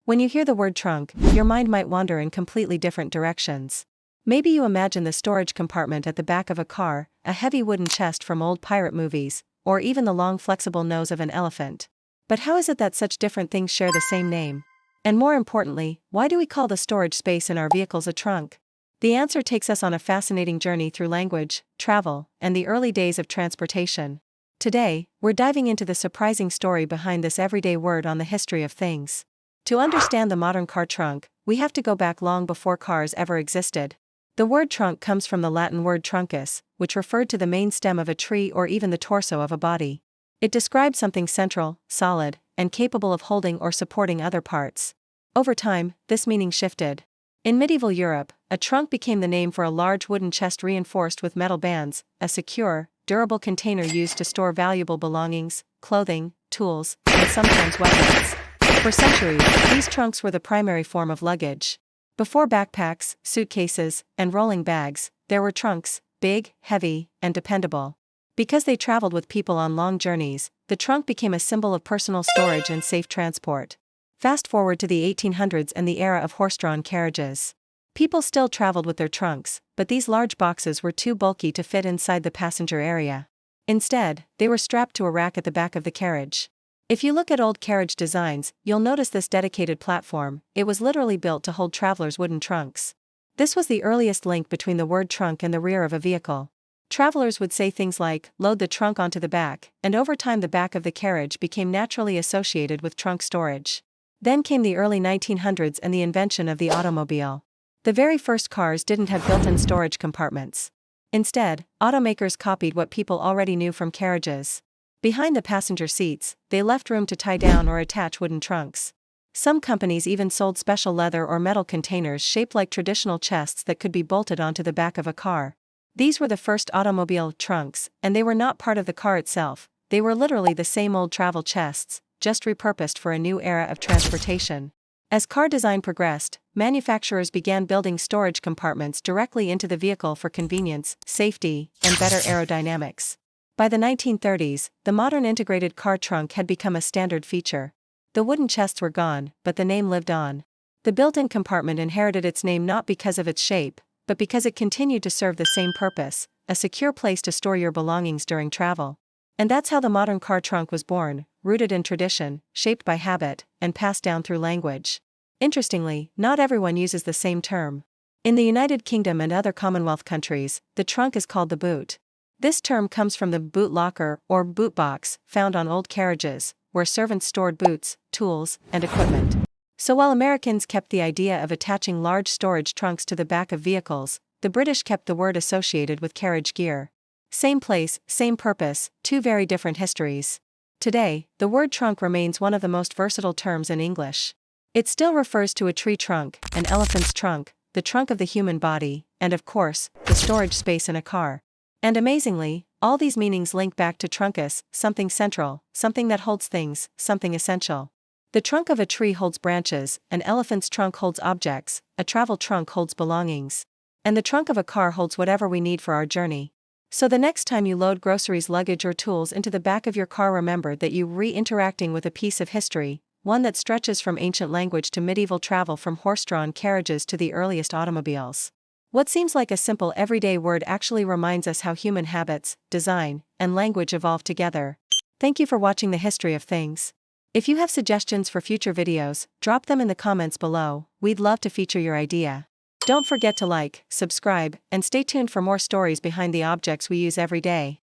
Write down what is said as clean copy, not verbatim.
When you hear the word trunk, your mind might wander in completely different directions. Maybe you imagine the storage compartment at the back of a car, a heavy wooden chest from old pirate movies, or even the long flexible nose of an elephant. But how is it that such different things share the same name? And more importantly, why do we call the storage space in our vehicles a trunk? The answer takes us on a fascinating journey through language, travel, and the early days of transportation. Today, we're diving into the surprising story behind this everyday word on the history of things. To understand the modern car trunk, we have to go back long before cars ever existed. The word trunk comes from the Latin word truncus, which referred to the main stem of a tree or even the torso of a body. It described something central, solid, and capable of holding or supporting other parts. Over time, this meaning shifted. In medieval Europe, a trunk became the name for a large wooden chest reinforced with metal bands, a secure, durable container used to store valuable belongings, clothing, tools, and sometimes weapons. For centuries, these trunks were the primary form of luggage. Before backpacks, suitcases, and rolling bags, there were trunks, big, heavy, and dependable. Because they traveled with people on long journeys, the trunk became a symbol of personal storage and safe transport. Fast forward to the 1800s and the era of horse-drawn carriages. People still traveled with their trunks, but these large boxes were too bulky to fit inside the passenger area. Instead, they were strapped to a rack at the back of the carriage. If you look at old carriage designs, you'll notice this dedicated platform. It was literally built to hold travelers' wooden trunks. This was the earliest link between the word trunk and the rear of a vehicle. Travelers would say things like, "Load the trunk onto the back," and over time the back of the carriage became naturally associated with trunk storage. Then came the early 1900s and the invention of the automobile. The very first cars didn't have built-in storage compartments. Instead, automakers copied what people already knew from carriages. Behind the passenger seats, they left room to tie down or attach wooden trunks. Some companies even sold special leather or metal containers shaped like traditional chests that could be bolted onto the back of a car. These were the first automobile trunks, and they were not part of the car itself. They were literally the same old travel chests, just repurposed for a new era of transportation. As car design progressed, manufacturers began building storage compartments directly into the vehicle for convenience, safety, and better aerodynamics. By the 1930s, the modern integrated car trunk had become a standard feature. The wooden chests were gone, but the name lived on. The built-in compartment inherited its name not because of its shape, but because it continued to serve the same purpose, a secure place to store your belongings during travel. And that's how the modern car trunk was born, rooted in tradition, shaped by habit, and passed down through language. Interestingly, not everyone uses the same term. In the United Kingdom and other Commonwealth countries, the trunk is called the boot. This term comes from the boot locker or boot box found on old carriages, where servants stored boots, tools, and equipment. So while Americans kept the idea of attaching large storage trunks to the back of vehicles, the British kept the word associated with carriage gear. Same place, same purpose, two very different histories. Today, the word trunk remains one of the most versatile terms in English. It still refers to a tree trunk, an elephant's trunk, the trunk of the human body, and of course, the storage space in a car. And amazingly, all these meanings link back to trunkus, something central, something that holds things, something essential. The trunk of a tree holds branches, an elephant's trunk holds objects, a travel trunk holds belongings. And the trunk of a car holds whatever we need for our journey. So the next time you load groceries, luggage, or tools into the back of your car, remember that you're interacting with a piece of history, one that stretches from ancient language to medieval travel, from horse-drawn carriages to the earliest automobiles. What seems like a simple everyday word actually reminds us how human habits, design, and language evolve together. Thank you for watching the history of things. If you have suggestions for future videos, drop them in the comments below. We'd love to feature your idea. Don't forget to like, subscribe, and stay tuned for more stories behind the objects we use every day.